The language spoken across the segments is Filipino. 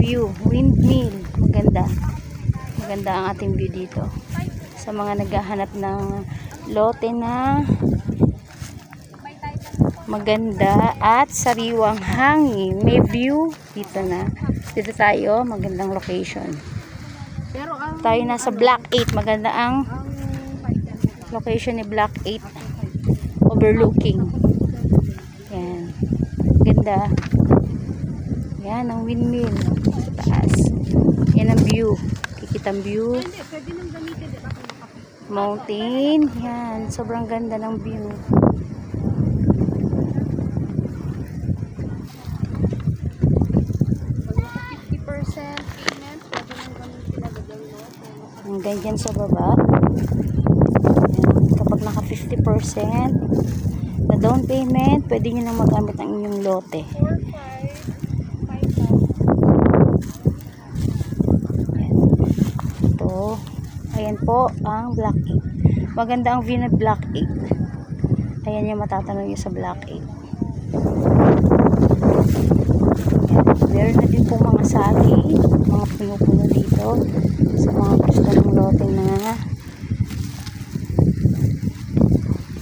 view, windmill. Maganda. Maganda ang ating view dito. Sa mga naghahanap ng lote na maganda at sariwang hangin. May view dito na. Dito tayo, magandang location. Tayo nasa Block 8. Maganda ang location ni Block 8. Overlooking. Yan. Ganda. Yan ang windmill. Sa taas. Yan ang view. Kikitang view. Mountain. Yan. Sobrang ganda ng view. Hanggang dyan sa baba. Yan. Kapag naka 50% na down payment, pwede nyo nang magamit ang inyong lote. Ayan po ang Block 8. Maganda ang view ng Block 8. Ayan yung matatanong nyo sa Block 8. Ayan. Meron na din po mga sagi, mga puno-puno dito sa mga gusto ng lote na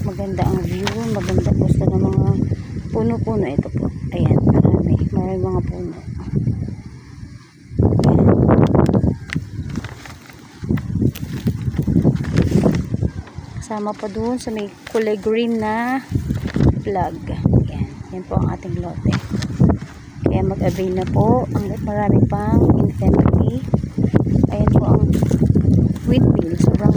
maganda ang view, maganda gusto ng mga puno-puno. Ito po. Ayan, marami mga puno. Kasama pa doon sa may kulay green na flag. Yan. Yan po ang ating lote. Kaya mag-avail na po. Hanggat marami pang inventory. Ayan po ang windmill. Sobrang